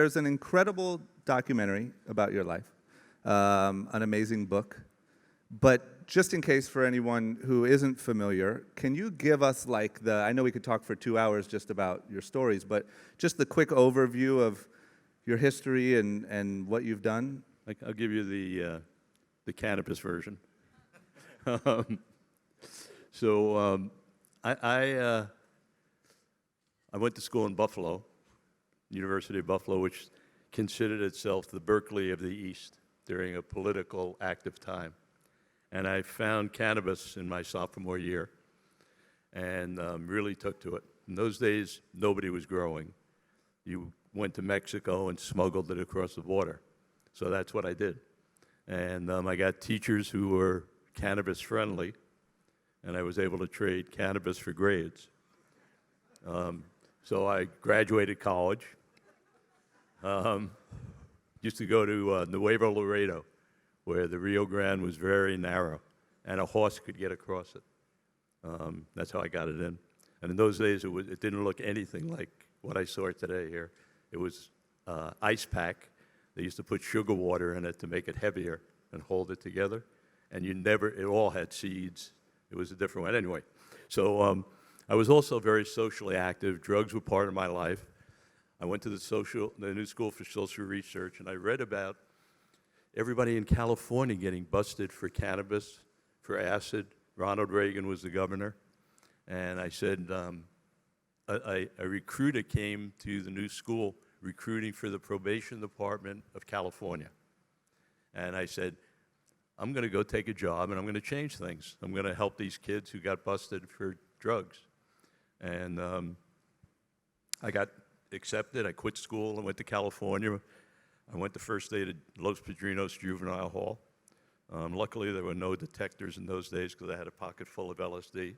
there's an incredible documentary about your life, an amazing book. But just in case for anyone who isn't familiar, can you give us like I know we could talk for 2 hours just about your stories, but just the quick overview of your history and what you've done? I'll give you the cannabis version. I went to school in Buffalo, University of Buffalo, which considered itself the Berkeley of the East during a political active time. And I found cannabis in my sophomore year and really took to it. In those days, nobody was growing. You went to Mexico and smuggled it across the border. So that's what I did. And I got teachers who were cannabis friendly, and I was able to trade cannabis for grades. So I graduated college. Used to go to Nuevo Laredo, where the Rio Grande was very narrow, and a horse could get across it. That's how I got it in. And in those days, it didn't look anything like what I saw today here. It was ice pack. They used to put sugar water in it to make it heavier and hold it together. And it all had seeds. It was a different one. Anyway, so I was also very socially active. Drugs were part of my life. I went to the New School for Social Research, and I read about everybody in California getting busted for cannabis, for acid. Ronald Reagan was the governor. And I said, a recruiter came to the new school recruiting for the probation department of California. And I said, I'm going to go take a job and I'm going to change things. I'm going to help these kids who got busted for drugs. And I got accepted. I quit school and went to California. I went the first day to Los Padrinos Juvenile Hall. Luckily, there were no detectors in those days because I had a pocket full of LSD.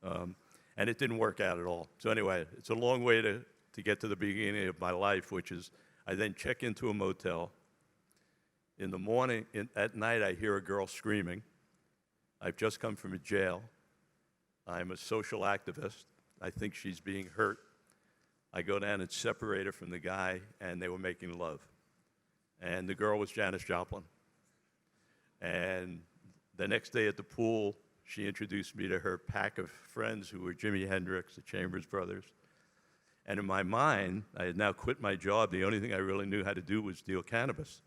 And it didn't work out at all. So anyway, it's a long way to get to the beginning of my life, which is I then check into a motel. In the morning, at night, I hear a girl screaming. I've just come from a jail. I'm a social activist. I think she's being hurt. I go down and separate her from the guy, and they were making love. And the girl was Janis Joplin. And the next day at the pool, she introduced me to her pack of friends who were Jimi Hendrix, the Chambers Brothers. And in my mind, I had now quit my job. The only thing I really knew how to do was deal cannabis.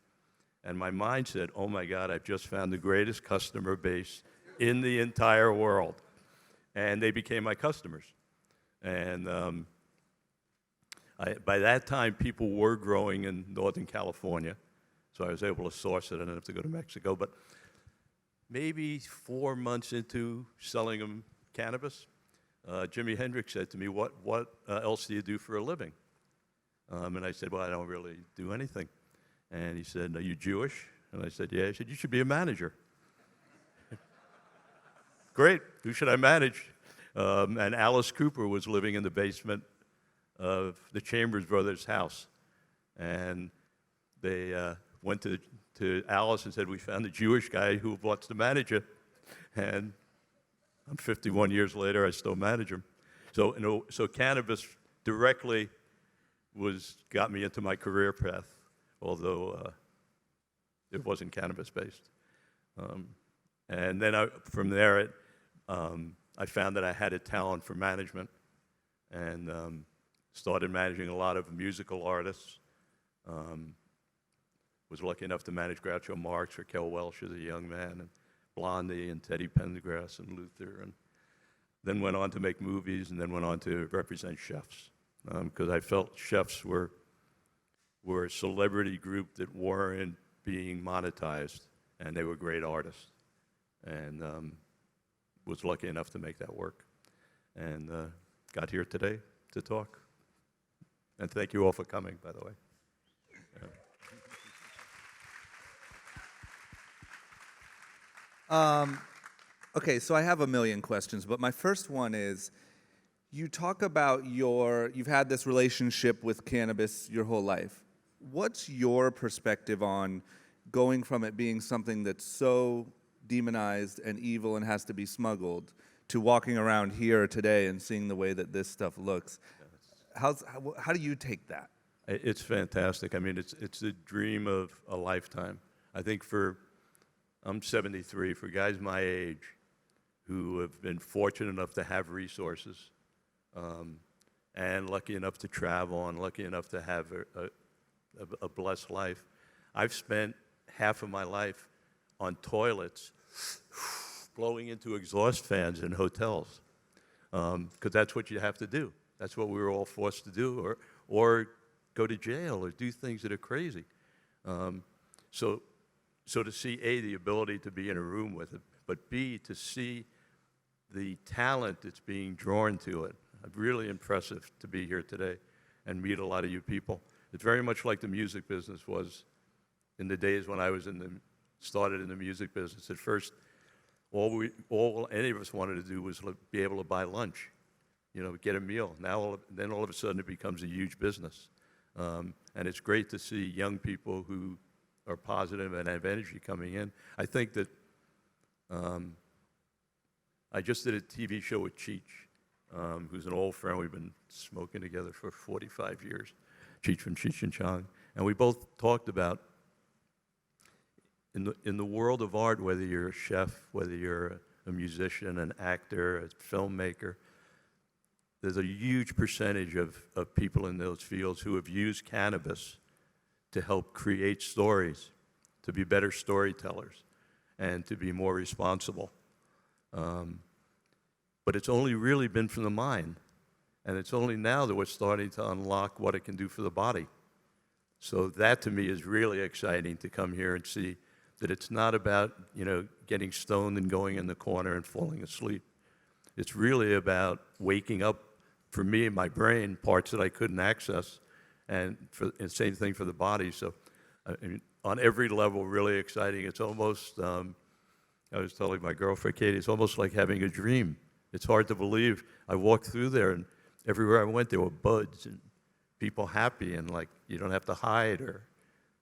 And my mind said, oh my God, I've just found the greatest customer base in the entire world. And they became my customers. And by that time, people were growing in Northern California. So I was able to source it. I didn't have to go to Mexico. But maybe 4 months into selling them cannabis, Jimi Hendrix said to me, what else do you do for a living? And I said, well, I don't really do anything. And he said, are you Jewish? And I said, yeah. He said, you should be a manager. Great, who should I manage? And Alice Cooper was living in the basement of the Chambers Brothers' house. And they went to Alice and said, we found a Jewish guy who wants to manage it. And 51 years later, I still manage him. So cannabis directly got me into my career path, although it wasn't cannabis-based. And then from there, I found that I had a talent for management and started managing a lot of musical artists. Was lucky enough to manage Groucho Marx or Kel Welch as a young man, and Blondie and Teddy Pendergrass and Luther, and then went on to make movies, and then went on to represent chefs, because I felt chefs were a celebrity group that weren't being monetized, and they were great artists, and was lucky enough to make that work, and got here today to talk. And thank you all for coming, by the way. Okay, so I have a million questions, but my first one is, you talk about you've had this relationship with cannabis your whole life. What's your perspective on going from it being something that's so demonized and evil and has to be smuggled to walking around here today and seeing the way that this stuff looks? How do you take that? It's fantastic. I mean, it's the dream of a lifetime. I think I'm 73, for guys my age who have been fortunate enough to have resources, and lucky enough to travel and lucky enough to have a blessed life. I've spent half of my life on toilets blowing into exhaust fans in hotels, because that's what you have to do. That's what we were all forced to do, or go to jail or do things that are crazy. So to see, A, the ability to be in a room with it, but B, to see the talent that's being drawn to it. Really impressive to be here today and meet a lot of you people. It's very much like the music business was in the days when I was started in the music business. At first, all any of us wanted to do was be able to buy lunch, get a meal. Then all of a sudden it becomes a huge business. And it's great to see young people who are positive and have energy coming in. I think that I just did a TV show with Cheech, who's an old friend. We've been smoking together for 45 years, Cheech from Cheech and Chong. And we both talked about, in the world of art, whether you're a chef, whether you're a musician, an actor, a filmmaker, there's a huge percentage of people in those fields who have used cannabis to help create stories, to be better storytellers, and to be more responsible. But it's only really been from the mind, and it's only now that we're starting to unlock what it can do for the body. So that, to me, is really exciting to come here and see that it's not about, getting stoned and going in the corner and falling asleep. It's really about waking up, for me, in my brain, parts that I couldn't access, and same thing for the body. So on every level, really exciting. It's almost, I was telling my girlfriend, Katie, it's almost like having a dream. It's hard to believe. I walked through there, and everywhere I went, there were buds and people happy, and like you don't have to hide.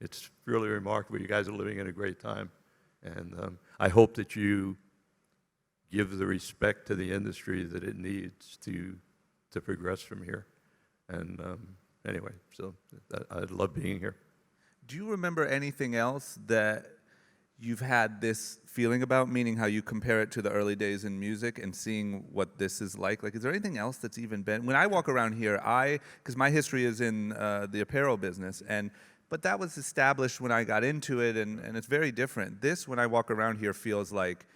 It's really remarkable. You guys are living in a great time, and I hope that you give the respect to the industry that it needs to progress from here. And anyway, so I love being here. Do you remember anything else that you've had this feeling about, meaning how you compare it to the early days in music and seeing what this is like? Like, is there anything else that's even been, when I walk around here, because my history is in the apparel business, but that was established when I got into it, and it's very different. This, when I walk around here, feels like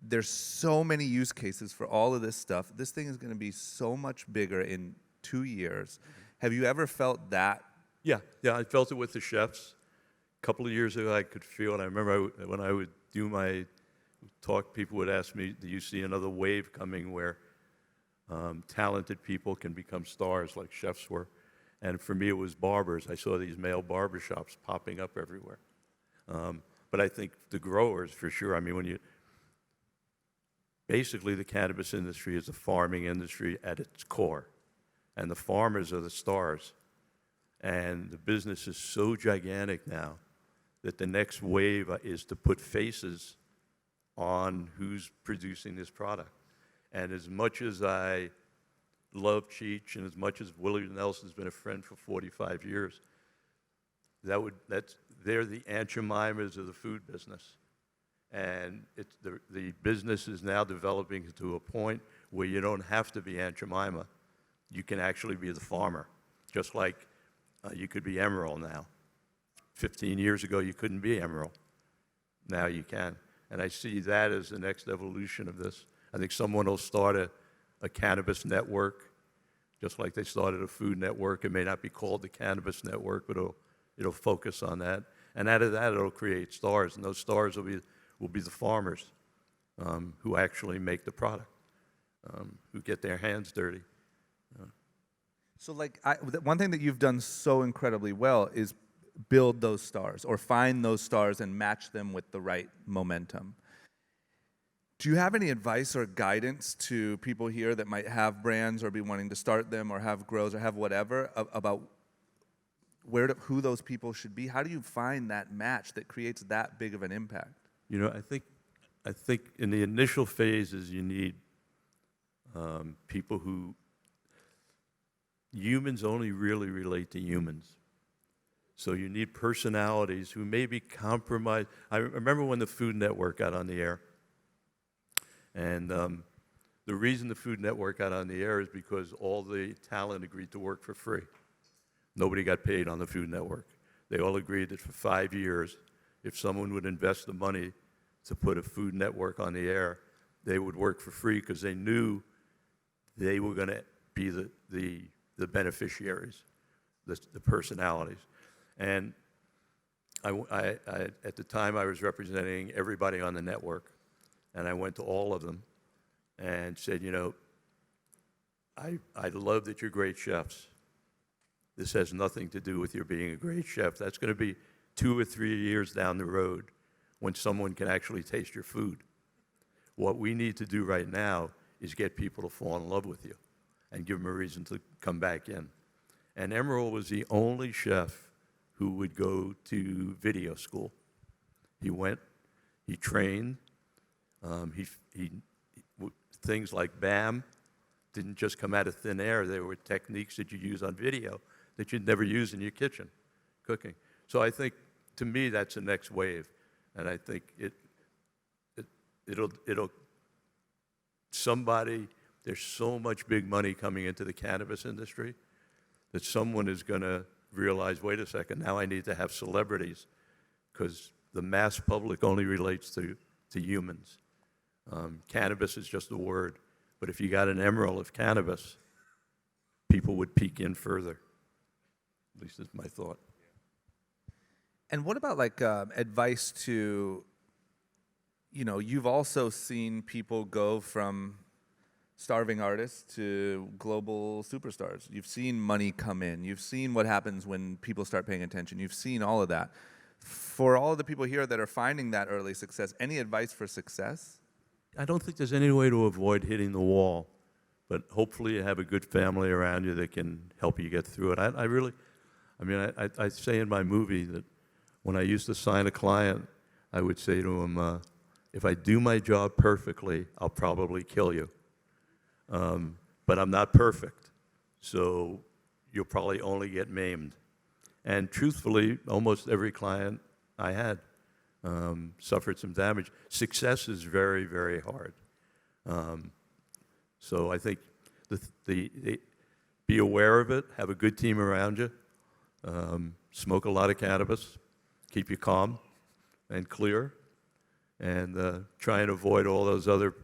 there's so many use cases for all of this stuff. This thing is going to be so much bigger in 2 years. Have you ever felt that? Yeah, I felt it with the chefs. A couple of years ago, I could feel it. I remember when I would do my talk, people would ask me, do you see another wave coming where talented people can become stars like chefs were? And for me, it was barbers. I saw these male barbershops popping up everywhere. But I think the growers, for sure, I mean, basically the cannabis industry is a farming industry at its core. And the farmers are the stars. And the business is so gigantic now that the next wave is to put faces on who's producing this product. And as much as I love Cheech, and as much as Willie Nelson's been a friend for 45 years, they're the Aunt Jemimas of the food business. And the business is now developing to a point where you don't have to be Aunt Jemima. You can actually be the farmer, just like you could be Emeril now. 15 years ago, you couldn't be Emeril. Now you can. And I see that as the next evolution of this. I think someone will start a cannabis network, just like they started a food network. It may not be called the Cannabis Network, but it'll focus on that. And out of that, it'll create stars, and those stars will be the farmers who actually make the product, who get their hands dirty. So, one thing that you've done so incredibly well is build those stars, or find those stars and match them with the right momentum. Do you have any advice or guidance to people here that might have brands or be wanting to start them or have grows or have whatever about who those people should be? How do you find that match that creates that big of an impact? I think in the initial phases you need people who humans only really relate to humans. So you need personalities who may be compromised. I remember when the Food Network got on the air. And the reason the Food Network got on the air is because all the talent agreed to work for free. Nobody got paid on the Food Network. They all agreed that for 5 years, if someone would invest the money to put a Food Network on the air, they would work for free because they knew they were going to be the beneficiaries, the personalities. And I, at the time, I was representing everybody on the network, and I went to all of them and said, you know, I love that you're great chefs. This has nothing to do with your being a great chef. That's going to be 2 or 3 years down the road when someone can actually taste your food. What we need to do right now is get people to fall in love with you and give them a reason to come back in. And Emeril was the only chef who would go to video school. He went, he trained, things like BAM didn't just come out of thin air. There were techniques that you use on video that you'd never use in your kitchen, cooking. So I think, to me, that's the next wave. And I think it'll somebody, there's so much big money coming into the cannabis industry that someone is going to realize, wait a second, now I need to have celebrities because the mass public only relates to humans. Cannabis is just a word, but if you got an Emeril of cannabis, people would peek in further. At least that's my thought. And what about like advice to, you know, you've also seen people go from starving artists to global superstars. You've seen money come in. You've seen what happens when people start paying attention. You've seen all of that. For all of the people here that are finding that early success, any advice for success? I don't think there's any way to avoid hitting the wall, but hopefully you have a good family around you that can help you get through it. I say in my movie that when I used to sign a client, I would say to him, if I do my job perfectly, I'll probably kill you. But I'm not perfect, so you'll probably only get maimed. And truthfully, almost every client I had suffered some damage. Success is very, very hard. So I think be aware of it, have a good team around you, smoke a lot of cannabis, keep you calm and clear, and try and avoid all those other,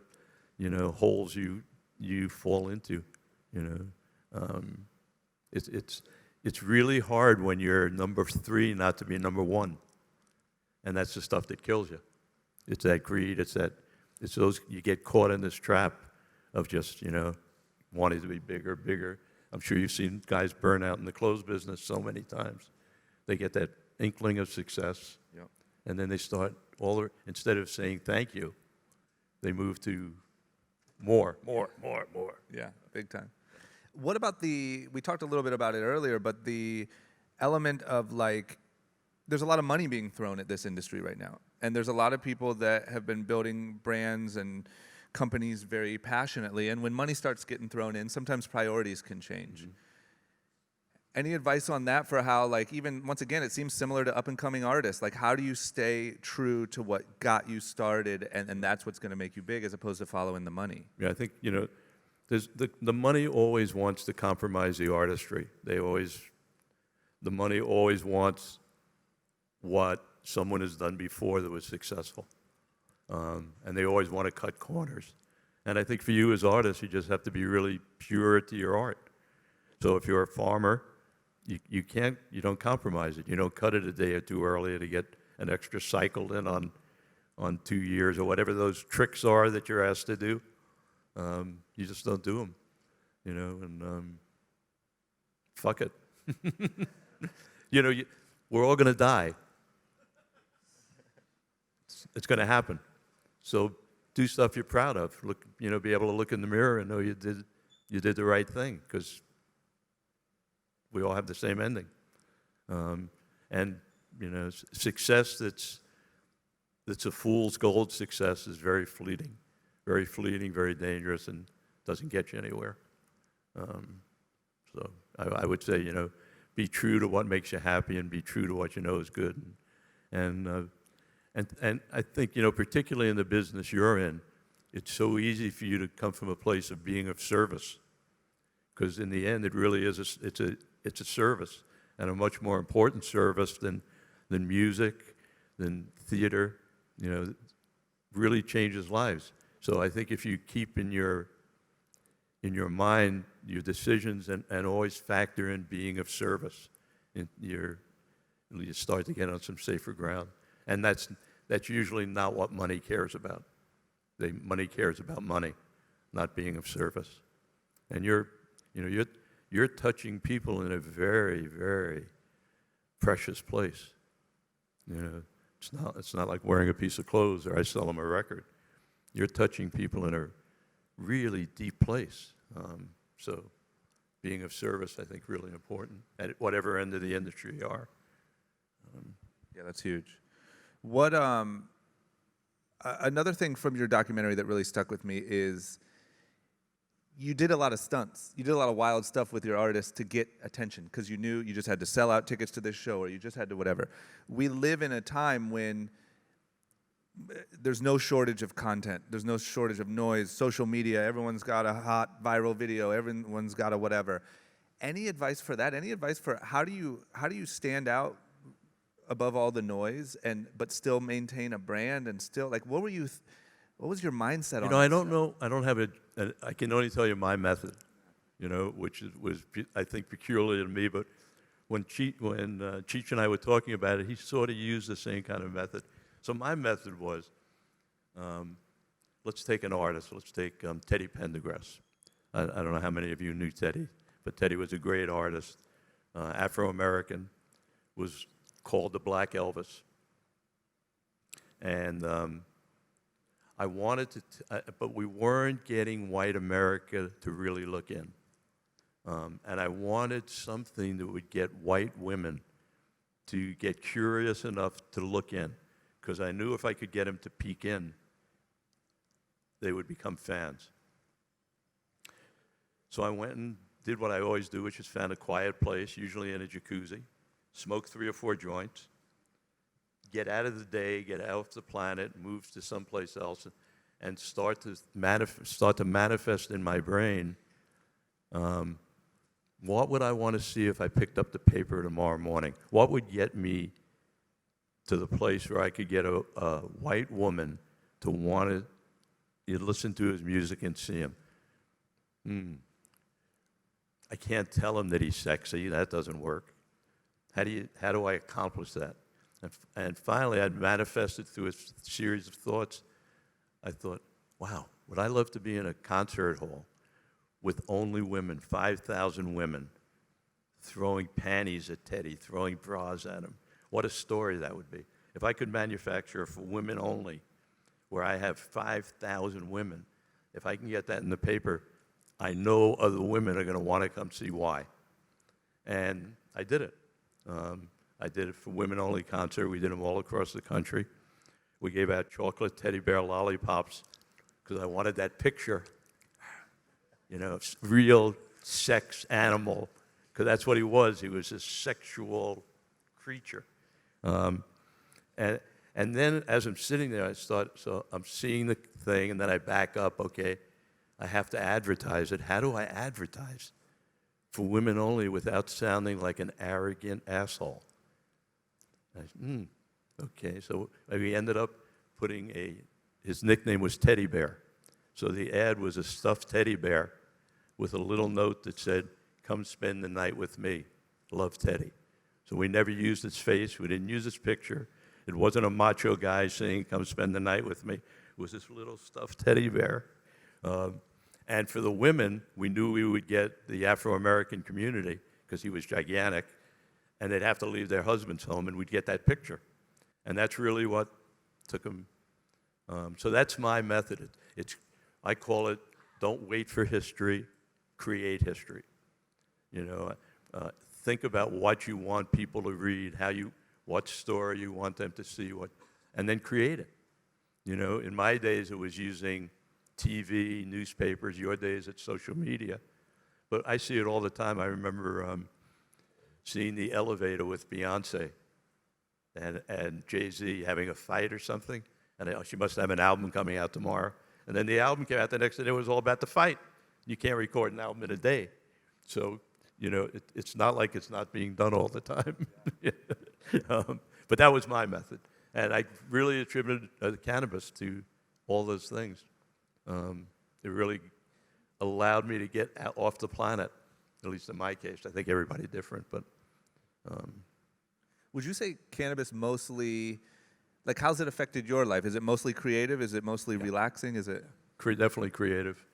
holes you fall into. It's really hard when you're number 3 not to be number 1, and that's the stuff that kills you. It's that greed. It's those, you get caught in this trap of just wanting to be bigger. I'm sure you've seen guys burn out in the clothes business so many times. They get that inkling of success, Yep. and then they start instead of saying thank you, they move to more. Yeah, big time. What about we talked a little bit about it earlier, but the element of there's a lot of money being thrown at this industry right now. And there's a lot of people that have been building brands and companies very passionately. And when money starts getting thrown in, sometimes priorities can change. Mm-hmm. Any advice on that for how, even, once again, it seems similar to up-and-coming artists. How do you stay true to what got you started, and that's what's going to make you big, as opposed to following the money? Yeah, I think, there's the money always wants to compromise the artistry. The money always wants what someone has done before that was successful. And they always want to cut corners. And I think for you as artists, you just have to be really pure to your art. So if you're a farmer, you don't compromise it. You don't cut it a day or two early to get an extra cycle in on 2 years or whatever those tricks are that you're asked to do. You just don't do them, and fuck it. We're all going to die. It's going to happen. So do stuff you're proud of. Look, be able to look in the mirror and know you did the right thing, because we all have the same ending. And success that's a fool's gold success is very fleeting, very dangerous, and doesn't get you anywhere. So I would say, be true to what makes you happy and be true to what you know is good. And I think, particularly in the business you're in, it's so easy for you to come from a place of being of service, because in the end, it really is it's a service, and a much more important service than music, than theater. Really changes lives. So I think if you keep in your mind your decisions and always factor in being of service, you start to get on some safer ground. And that's usually not what money cares about. Money cares about money, not being of service. And you're touching people in a very, very precious place. It's not like wearing a piece of clothes or I sell them a record. You're touching people in a really deep place. So being of service, I think, really important at whatever end of the industry you are. Yeah, that's huge. What another thing from your documentary that really stuck with me is you did a lot of stunts. You did a lot of wild stuff with your artists to get attention because you knew you just had to sell out tickets to this show or you just had to whatever. We live in a time when there's no shortage of content. There's no shortage of noise, social media. Everyone's got a hot viral video. Everyone's got a whatever. Any advice for that? Any advice for how do you stand out above all the noise but still maintain a brand and still what was your mindset on I that don't stuff? know. I don't have I can only tell you my method, which was I think peculiar to me. But when Cheech and I were talking about it, he sort of used the same kind of method. So my method was, let's take an artist. Let's take Teddy Pendergrass. I don't know how many of you knew Teddy, but Teddy was a great artist, Afro-American, was called the Black Elvis. And I wanted to, but we weren't getting white America to really look in. And I wanted something that would get white women to get curious enough to look in, because I knew if I could get them to peek in, they would become fans. So I went and did what I always do, which is found a quiet place, usually in a jacuzzi, smoke 3 or 4 joints, get out of the day, get off the planet, move to someplace else, and start to manifest in my brain, what would I want to see if I picked up the paper tomorrow morning? What would get me to the place where I could get a white woman to want to listen to his music and see him? I can't tell him that he's sexy. That doesn't work. How do I accomplish that? And finally, I'd manifested through a series of thoughts. I thought, wow, would I love to be in a concert hall with only women, 5,000 women, throwing panties at Teddy, throwing bras at him? What a story that would be. If I could manufacture for women only, where I have 5,000 women, if I can get that in the paper, I know other women are going to want to come see why. And I did it. I did it for women-only concert. We did them all across the country. We gave out chocolate teddy bear lollipops because I wanted that picture, real sex animal, because that's what he was. He was a sexual creature. And then as I'm sitting there, so I'm seeing the thing, and then I back up, okay, I have to advertise it. How do I advertise for women only without sounding like an arrogant asshole? Okay, so we ended up putting his nickname was Teddy Bear. So the ad was a stuffed teddy bear with a little note that said, "Come spend the night with me. Love, Teddy." So we never used his face. We didn't use his picture. It wasn't a macho guy saying, "Come spend the night with me." It was this little stuffed teddy bear. And for the women, we knew we would get the Afro-American community because he was gigantic, and they'd have to leave their husbands home, and we'd get that picture. And that's really what took them. So that's my method. I call it, don't wait for history, create history. Think about what you want people to read, what story you want them to see, and then create it. In my days, it was using TV, newspapers. Your days, it's social media. but I see it all the time. I remember seeing the elevator with Beyonce and Jay-Z having a fight or something, and she must have an album coming out tomorrow. And then the album came out the next day, it was all about the fight. You can't record an album in a day. So, it's not like it's not being done all the time. But that was my method. And I really attributed cannabis to all those things. It really allowed me to get off the planet, at least in my case. I think everybody's different, but... Would you say cannabis mostly, like, how's it affected your life? Is it mostly creative? Is it mostly relaxing? Is it? Definitely creative.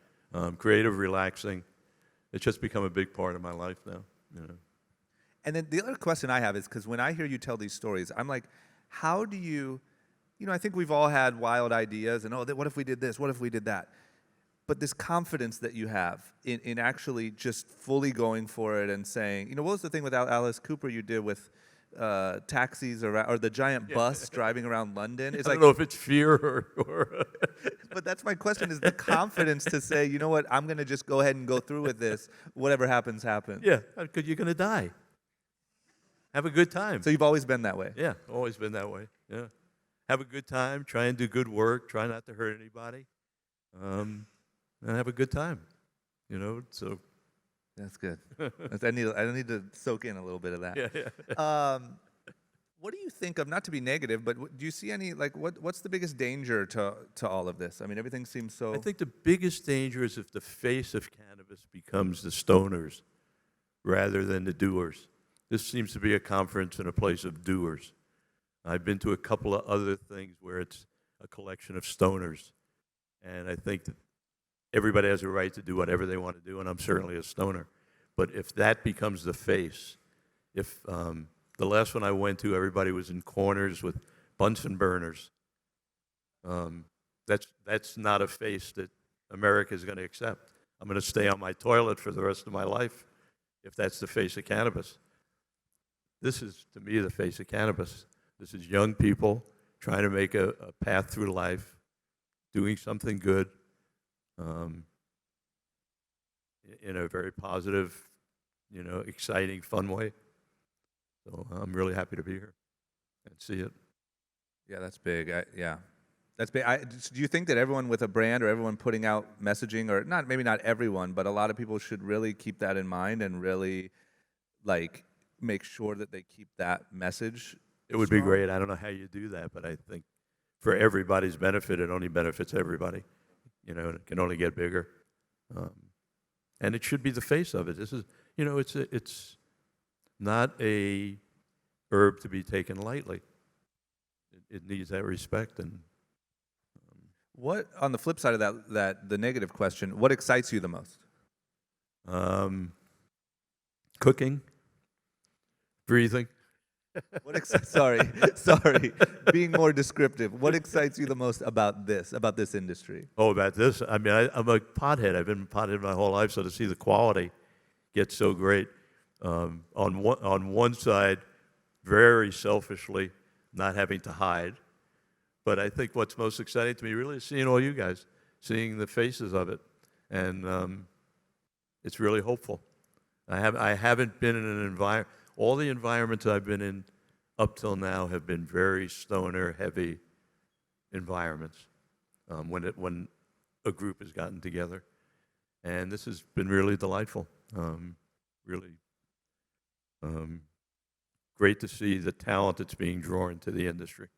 Creative, relaxing. It's just become a big part of my life now. And then the other question I have is, because when I hear you tell these stories, I'm like, how do you, I think we've all had wild ideas and, what if we did this? What if we did that? But this confidence that you have in actually just fully going for it and saying, what was the thing with Alice Cooper you did with taxis or the giant bus driving around London? It's I don't know if it's fear or But that's my question, is the confidence to say, you know what, I'm going to just go ahead and go through with this. Whatever happens, happens. Yeah, because you're going to die. Have a good time. So you've always been that way? Yeah, always been that way. Yeah. Have a good time. Try and do good work. Try not to hurt anybody. And have a good time. So... That's good. I need to soak in a little bit of that. Yeah. What do you think of, not to be negative, but do you see any, like, what's the biggest danger to all of this? I mean, everything seems so... I think the biggest danger is if the face of cannabis becomes the stoners rather than the doers. This seems to be a conference and a place of doers. I've been to a couple of other things where it's a collection of stoners. And I think that everybody has a right to do whatever they want to do, and I'm certainly a stoner. But if that becomes the face, if the last one I went to, everybody was in corners with Bunsen burners, that's not a face that America is going to accept. I'm going to stay on my toilet for the rest of my life if that's the face of cannabis. This is, to me, the face of cannabis. This is young people trying to make a path through life, doing something good, in a very positive, exciting, fun way. So I'm really happy to be here and see it. Yeah, that's big. That's big. Do you think that everyone with a brand or everyone putting out messaging, or maybe not everyone, but a lot of people should really keep that in mind and really, like, make sure that they keep that message? It would be great. I don't know how you do that, but I think for everybody's benefit, it only benefits everybody. It can only get bigger. And it should be the face of it. This is, it's not a herb to be taken lightly. It needs that respect. And what, on the flip side of that the negative question, what excites you the most? Cooking, breathing. Sorry, being more descriptive. What excites you the most about this industry? Oh, about this? I mean, I'm a pothead. I've been pothead my whole life, so to see the quality get so great. On one side, very selfishly, not having to hide. But I think what's most exciting to me really is seeing all you guys, seeing the faces of it, and it's really hopeful. I haven't been in an environment. All the environments I've been in up till now have been very stoner-heavy environments when a group has gotten together. And this has been really delightful, really great to see the talent that's being drawn to the industry.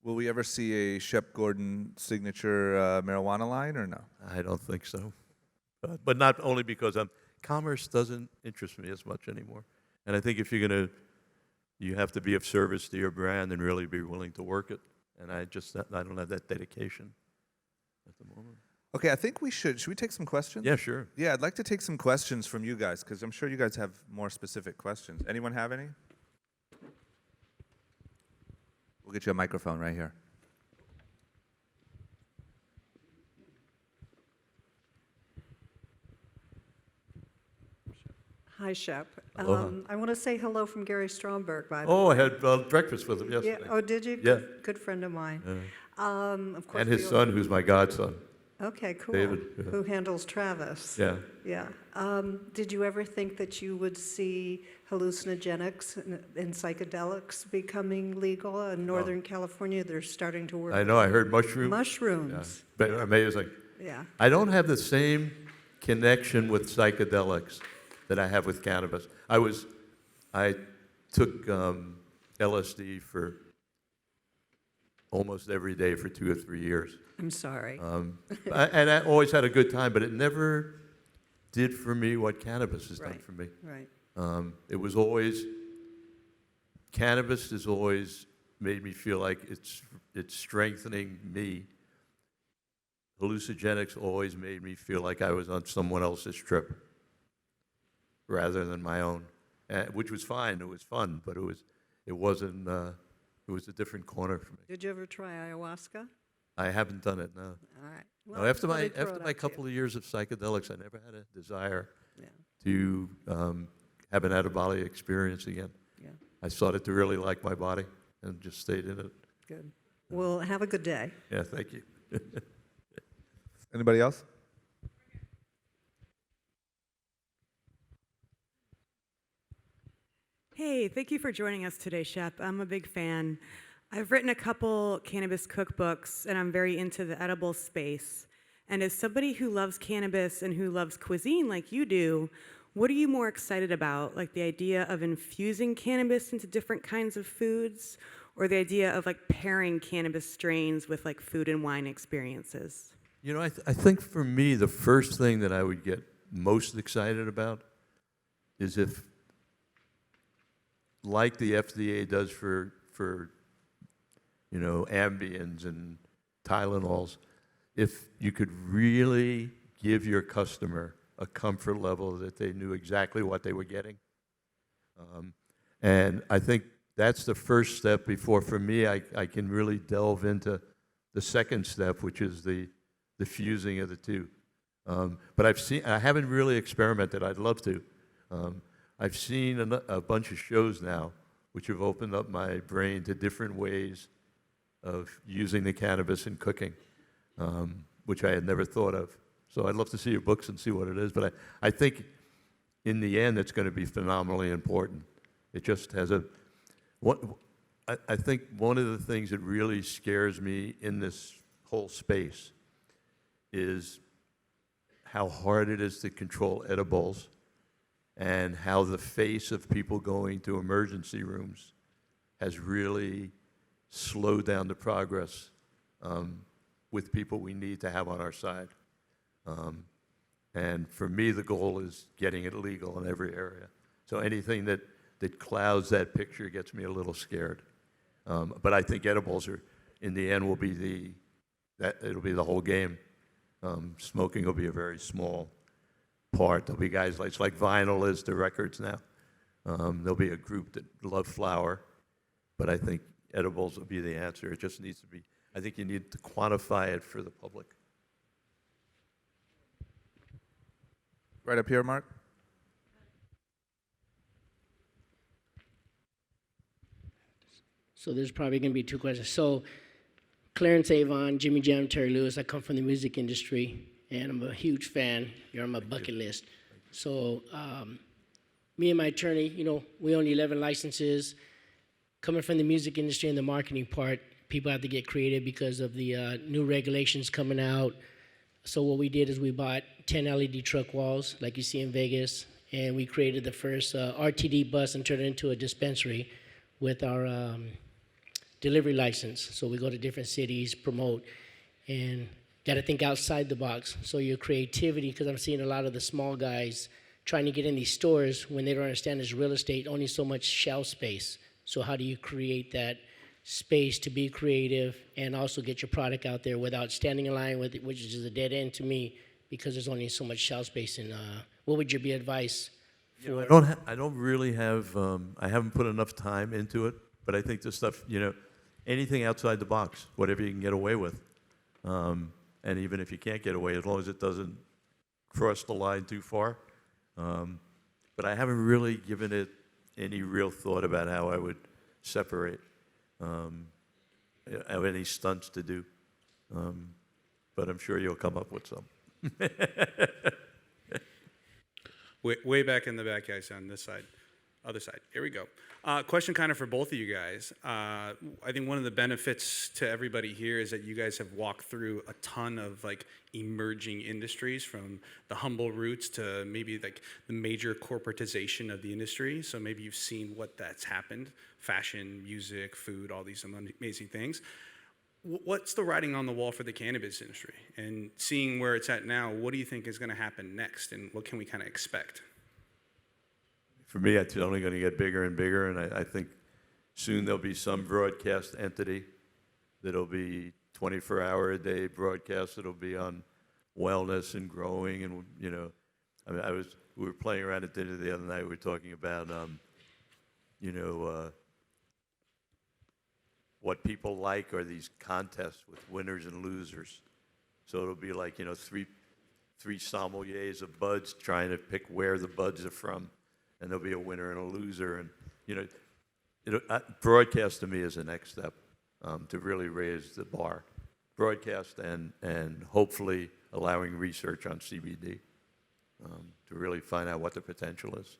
Will we ever see a Shep Gordon signature marijuana line or no? I don't think so. But not only because commerce doesn't interest me as much anymore. And I think if you have to be of service to your brand and really be willing to work it. And I don't have that dedication at the moment. Okay, I think should we take some questions? Yeah, sure. Yeah, I'd like to take some questions from you guys, because I'm sure you guys have more specific questions. Anyone have any? We'll get you a microphone right here. Hi, Shep. Aloha. I want to say hello from Gary Stromberg, by the way. Oh, I had breakfast with him yesterday. Yeah. Oh, did you? Yeah. Good friend of mine. Yeah. Of course, And his son, who's my godson. Okay, cool. David, yeah. Who handles Travis? Yeah. Yeah. Did you ever think that you would see hallucinogenics and psychedelics becoming legal in Northern California? They're starting to work. I know, I heard mushrooms. Mushrooms. But amazing. Yeah. I don't have the same connection with psychedelics that I have with cannabis. I took LSD for almost every day for 2 or 3 years. I'm sorry. And I always had a good time, but it never did for me what cannabis has done Right. for me. Right. It was always, cannabis has always made me feel like it's strengthening me. Hallucinogenics always made me feel like I was on someone else's trip rather than my own, which was fine. It was fun, but it wasn't. It was a different corner for me. Did you ever try ayahuasca? I haven't done it, no. All right. No, after let me my throw it out to couple of years of psychedelics, I never had a desire you. to have an out-of-body experience again. Yeah. I started to really like my body and just stayed in it. Good. Well, have a good day. Yeah, thank you. Anybody else? Hey, thank you for joining us today, Shep. I'm a big fan. I've written a couple cannabis cookbooks, and I'm very into the edible space. And as somebody who loves cannabis and who loves cuisine like you do, what are you more excited about? Like the idea of infusing cannabis into different kinds of foods, or the idea of like pairing cannabis strains with like food and wine experiences? You know, I think for me, the first thing that I would get most excited about is if, like the FDA does for Ambiens and Tylenols, if you could really give your customer a comfort level that they knew exactly what they were getting. And I think that's the first step before, for me, I can really delve into the second step, which is the fusing of the two. But I haven't really experimented. I'd love to. I've seen a bunch of shows now which have opened up my brain to different ways of using the cannabis in cooking, which I had never thought of. So I'd love to see your books and see what it is. But I think in the end, it's going to be phenomenally important. It just has I think one of the things that really scares me in this whole space is how hard it is to control edibles, and how the face of people going to emergency rooms has really slowed down the progress with people we need to have on our side. And for me, the goal is getting it legal in every area. So anything that clouds that picture gets me a little scared. But I think edibles in the end, it'll be the whole game. Smoking will be a very small part. There'll be guys it's like vinyl is to records now. There'll be a group that love flower, but I think edibles will be the answer. It just needs to be, I think you need to quantify it for the public. Right up here, Mark. So there's probably going to be two questions. So Clarence Avon, Jimmy Jam, Terry Lewis, I come from the music industry, and I'm a huge fan. You're on my bucket list. So me and my attorney, we own 11 licenses. Coming from the music industry and the marketing part, people have to get creative because of the new regulations coming out. So what we did is we bought 10 LED truck walls, like you see in Vegas, and we created the first RTD bus and turned it into a dispensary with our delivery license. So we go to different cities, promote, and got to think outside the box. So your creativity, because I'm seeing a lot of the small guys trying to get in these stores when they don't understand there's real estate, only so much shelf space. So how do you create that space to be creative and also get your product out there without standing in line with it, which is a dead end to me because there's only so much shelf space. And what would your advice for? I don't really have, I haven't put enough time into it, but I think the stuff, anything outside the box, whatever you can get away with. And even if you can't get away, as long as it doesn't cross the line too far. But I haven't really given it any real thought about how I would separate, have any stunts to do. but I'm sure you'll come up with some. Way back in the back, guys, on this side. Other side. Here we go. Question kind of for both of you guys. I think one of the benefits to everybody here is that you guys have walked through a ton of like emerging industries, from the humble roots to maybe like the major corporatization of the industry. So maybe you've seen what that's happened: fashion, music, food, all these amazing things. What's the writing on the wall for the cannabis industry? And seeing where it's at now, what do you think is going to happen next, and what can we kind of expect? For me, it's only going to get bigger and bigger, and I think soon there'll be some broadcast entity that'll be 24-hour-a-day broadcast that'll be on wellness and growing, and I mean, we were playing around at dinner the other night. We were talking about, what people like are these contests with winners and losers. So it'll be like three sommeliers of buds trying to pick where the buds are from. And there'll be a winner and a loser, and broadcast to me is the next step to really raise the bar. Broadcast and hopefully allowing research on CBD to really find out what the potential is.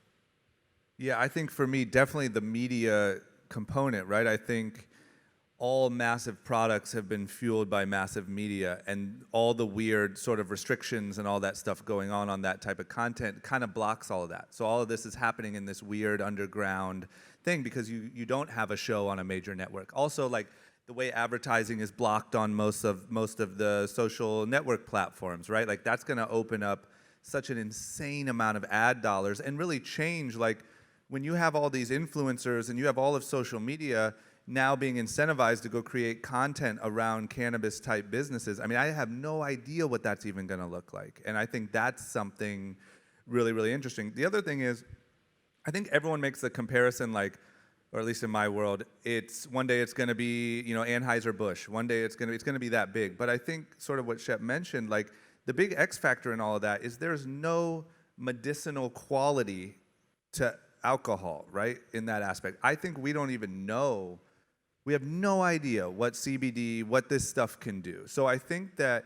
Yeah, I think for me, definitely the media component, right? I think all massive products have been fueled by massive media, and all the weird sort of restrictions and all that stuff going on that type of content kind of blocks all of that. So all of this is happening in this weird underground thing because you don't have a show on a major network. Also, like the way advertising is blocked on most of the social network platforms, right? Like that's going to open up such an insane amount of ad dollars and really change, like when you have all these influencers and you have all of social media now being incentivized to go create content around cannabis type businesses. I mean, I have no idea what that's even going to look like. And I think that's something really, really interesting. The other thing is, I think everyone makes the comparison, like, or at least in my world, it's one day it's going to be, Anheuser-Busch. One day it's going to be that big. But I think sort of what Shep mentioned, like the big X factor in all of that is there's no medicinal quality to alcohol, right? In that aspect. I think we don't even know. We have no idea what CBD, what this stuff can do. So I think that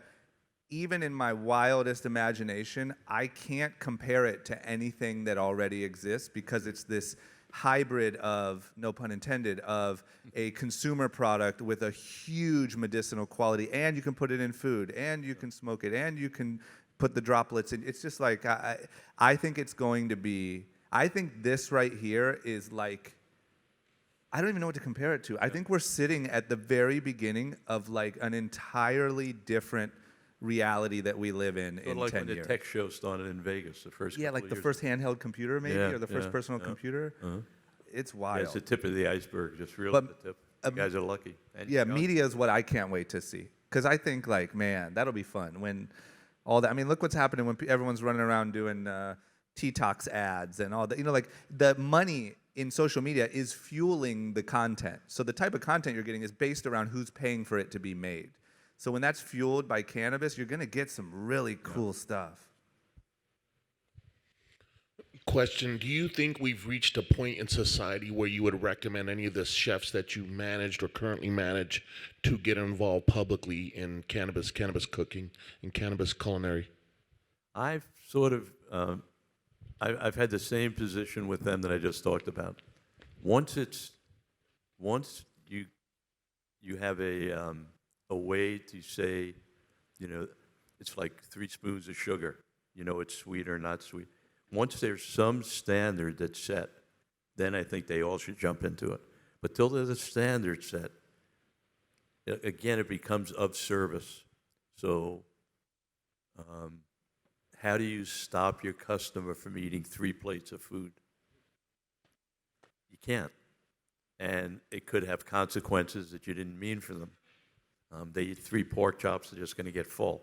even in my wildest imagination, I can't compare it to anything that already exists because it's this hybrid of, no pun intended, of a consumer product with a huge medicinal quality, and you can put it in food, and you can smoke it, and you can put the droplets in. It's just like, I think it's going to be, I think this right here is like, I don't even know what to compare it to. I think we're sitting at the very beginning of like an entirely different reality that we live in Sort of like 10 when years. the tech show started in Vegas, the first Yeah, couple like of the years. first handheld computer maybe, Yeah, or the first yeah, personal yeah. computer. It's Yeah, wild. it's the tip of the iceberg, just really But, the tip. You guys are lucky. And Yeah, young. media is what I can't wait to see. Because I think, like, man, that'll be fun. When all that, I mean, look what's happening when everyone's running around doing T-Tox ads and all that. Like, the money in social media is fueling the content. So the type of content you're getting is based around who's paying for it to be made. So when that's fueled by cannabis, you're going to get some really cool stuff. Question: do you think we've reached a point in society where you would recommend any of the chefs that you managed or currently manage to get involved publicly in cannabis cooking, and cannabis culinary? I've sort of, I've had the same position with them that I just talked about. Once you have a way to say, it's like 3 spoons of sugar, it's sweet or not sweet. Once there's some standard that's set, then I think they all should jump into it. But till there's a standard set, again, it becomes of service. So how do you stop your customer from eating 3 plates of food? You can't. And it could have consequences that you didn't mean for them. They eat 3 pork chops, they're just going to get full.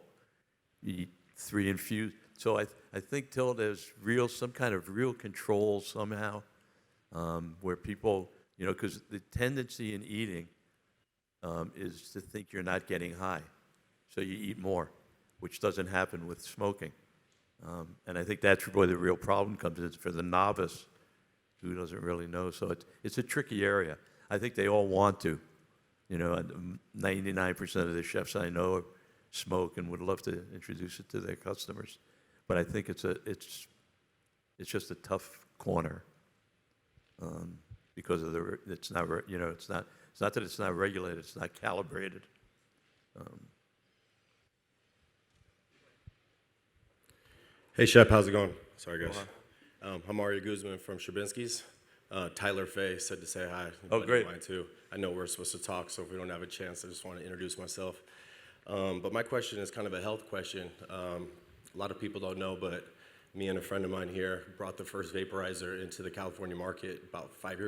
You eat 3 infused. So I think till there's some kind of real control somehow, where people, because the tendency in eating is to think you're not getting high. So you eat more, which doesn't happen with smoking. And I think that's where the real problem comes in for the novice who doesn't really know. So it's a tricky area. I think they all want to. 99% of the chefs I know smoke and would love to introduce it to their customers. But I think it's just a tough corner because of it's not it's not that it's not regulated, it's not calibrated. Hey, Shep, how's it going? Sorry, guys. I'm Mario Guzman from Shabinsky's. Tyler Fay said to say hi. Oh, great. Mine too. I know we're supposed to talk, so if we don't have a chance, I just want to introduce myself. But my question is kind of a health question. A lot of people don't know, but me and a friend of mine here brought the first vaporizer into the California market about 6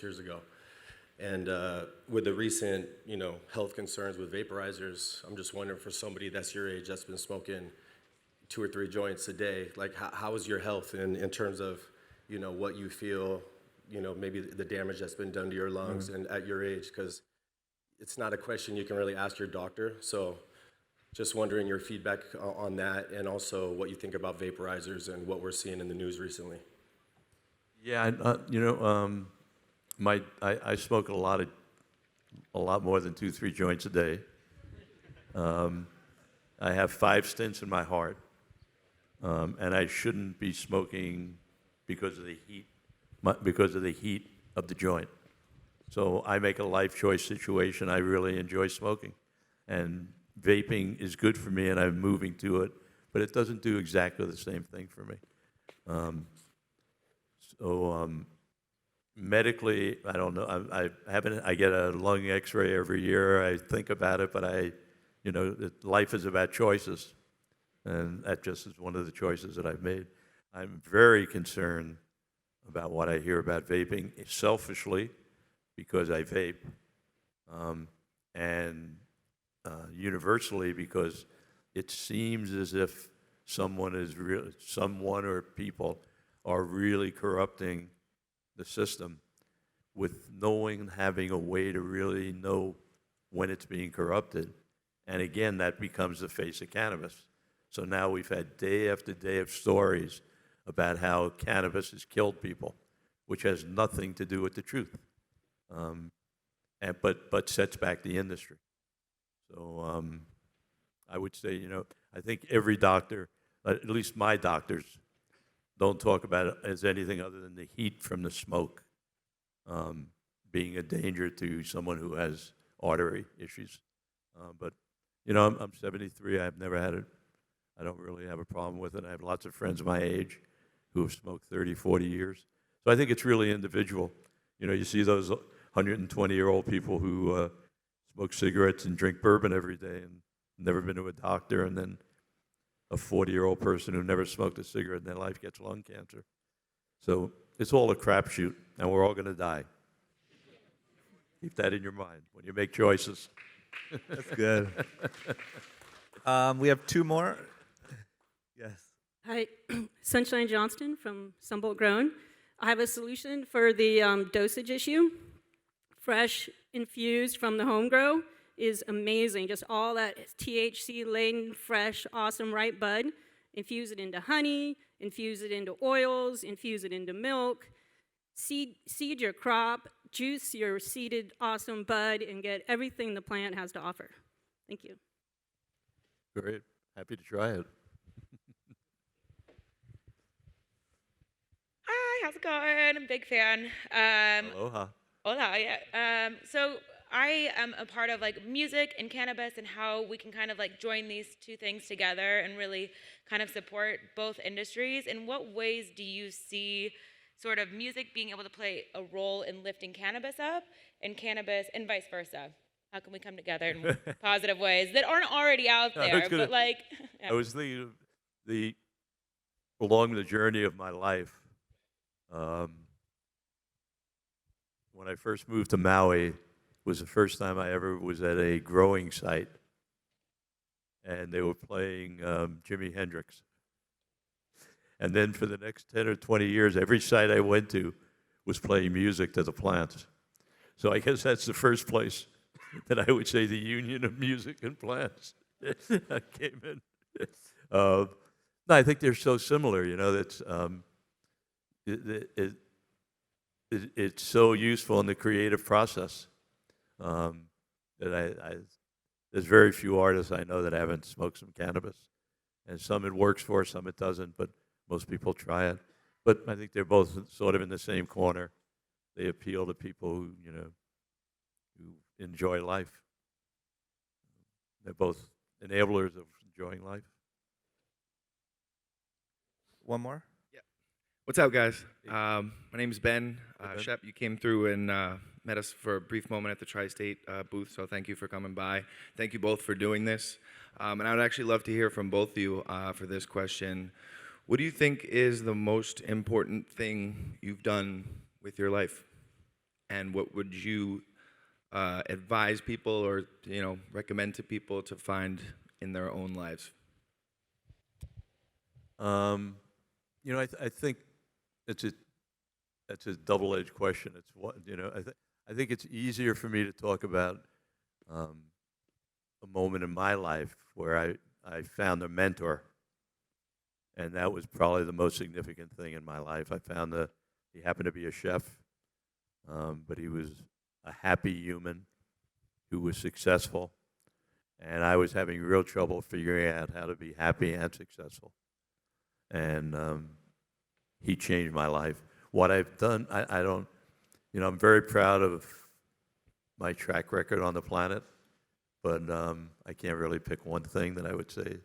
years ago. And with the recent, health concerns with vaporizers, I'm just wondering for somebody that's your age that's been smoking 2 or 3 joints a day, like how is your health in terms of, what you feel, maybe the damage that's been done to your lungs and at your age, because it's not a question you can really ask your doctor. So just wondering your feedback on that, and also what you think about vaporizers and what we're seeing in the news recently. Yeah, I smoke a lot more than 2-3 joints a day. I have 5 stents in my heart, and I shouldn't be smoking because of the heat of the joint. So I make a life choice situation. I really enjoy smoking, and vaping is good for me, and I'm moving to it, but it doesn't do exactly the same thing for me. Medically, I don't know. I get a lung X-ray every year. I think about it, but life is about choices, and that just is one of the choices that I've made. I'm very concerned about what I hear about vaping, selfishly, because I vape, and universally because it seems as if someone or people are really corrupting the system with having a way to really know when it's being corrupted. And again, that becomes the face of cannabis. So now we've had day after day of stories about how cannabis has killed people, which has nothing to do with the truth, but sets back the industry. So I would say, I think every doctor, at least my doctors, don't talk about it as anything other than the heat from the smoke being a danger to someone who has artery issues. But, I'm 73. I've never had it. I don't really have a problem with it. I have lots of friends my age who have smoked 30, 40 years. So I think it's really individual. You see those 120-year-old people who smoke cigarettes and drink bourbon every day and never been to a doctor, and then a 40-year-old person who never smoked a cigarette in their life gets lung cancer. So it's all a crapshoot, and we're all going to die. Keep that in your mind when you make choices. That's good. We have 2 more. Yes. Hi, Sunshine Johnston from Sunbolt Grown. I have a solution for the dosage issue. Fresh infused from the home grow is amazing. Just all that THC-laden, fresh, awesome, ripe bud. Infuse it into honey, infuse it into oils, infuse it into milk. Seed your crop, juice your seeded awesome bud, and get everything the plant has to offer. Thank you. Great. Happy to try it. Hi, how's it going? I'm a big fan. Aloha. Hola, yeah. So I am a part of music and cannabis, and how we can kind of join these 2 things together and really kind of support both industries. In what ways do you see sort of music being able to play a role in lifting cannabis up, and cannabis and vice versa? How can we come together in positive ways that aren't already out there? But I was thinking of along the journey of my life. When I first moved to Maui, was the first time I ever was at a growing site, and they were playing Jimi Hendrix. And then for the next 10 or 20 years, every site I went to was playing music to the plants. So I guess that's the first place that I would say the union of music and plants came in. No, I think they're so similar, that's it's so useful in the creative process that there's very few artists I know that haven't smoked some cannabis. And some it works for, some it doesn't, but most people try it. But I think they're both sort of in the same corner. They appeal to people who, who enjoy life. They're both enablers of enjoying life. One more? What's up, guys? My name's Ben. Hey, Ben. Shep, you came through and met us for a brief moment at the Tri-State booth, so thank you for coming by. Thank you both for doing this. And I would actually love to hear from both of you for this question. What do you think is the most important thing you've done with your life? And what would you advise people or recommend to people to find in their own lives? I think that's a double-edged question. It's what I think it's easier for me to talk about a moment in my life where I found a mentor, and that was probably the most significant thing in my life. I found he happened to be a chef, but he was a happy human who was successful, and I was having real trouble figuring out how to be happy and successful. And he changed my life. What I've done, I don't, I'm very proud of my track record on the planet, but I can't really pick one thing that I would say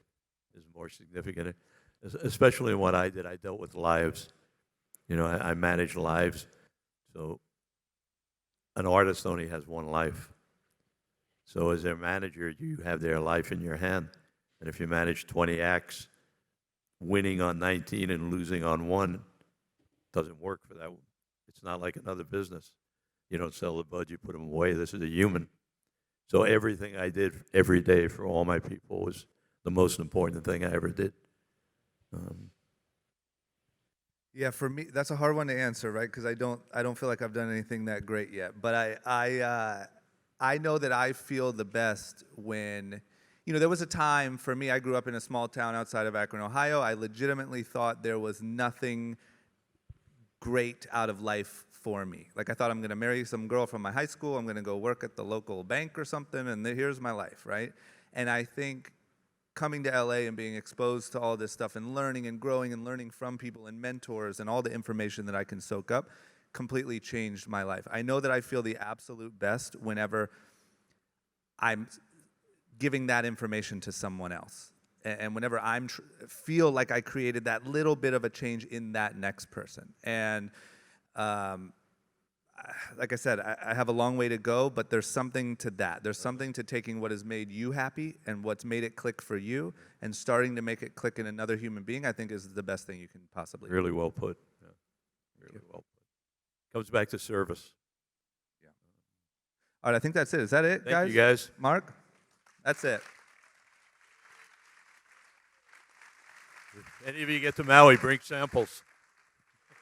is more significant. Especially in what I did, I dealt with lives. I managed lives. So an artist only has one life. So as their manager, you have their life in your hand. And if you manage 20 acts, winning on 19 and losing on 1 doesn't work for that. It's not like another business. You don't sell the bud, you put them away. This is a human. So everything I did every day for all my people was the most important thing I ever did. Yeah, for me, that's a hard one to answer, right? Because I don't feel like I've done anything that great yet. But I know that I feel the best when, there was a time for me, I grew up in a small town outside of Akron, Ohio. I legitimately thought there was nothing great out of life for me. Like I thought I'm going to marry some girl from my high school, I'm going to go work at the local bank or something, and here's my life, right? And I think coming to LA and being exposed to all this stuff and learning and growing and learning from people and mentors and all the information that I can soak up completely changed my life. I know that I feel the absolute best whenever I'm giving that information to someone else. And whenever I feel like I created that little bit of a change in that next person. And like I said, I have a long way to go, but there's something to that. There's something to taking what has made you happy and what's made it click for you and starting to make it click in another human being, I think is the best thing you can possibly do. Really well put. Yeah. Really well put. Comes back to service. Yeah. All right, I think that's it. Is that it, guys? Thank you, guys. Mark? That's it. If any of you get to Maui, bring samples.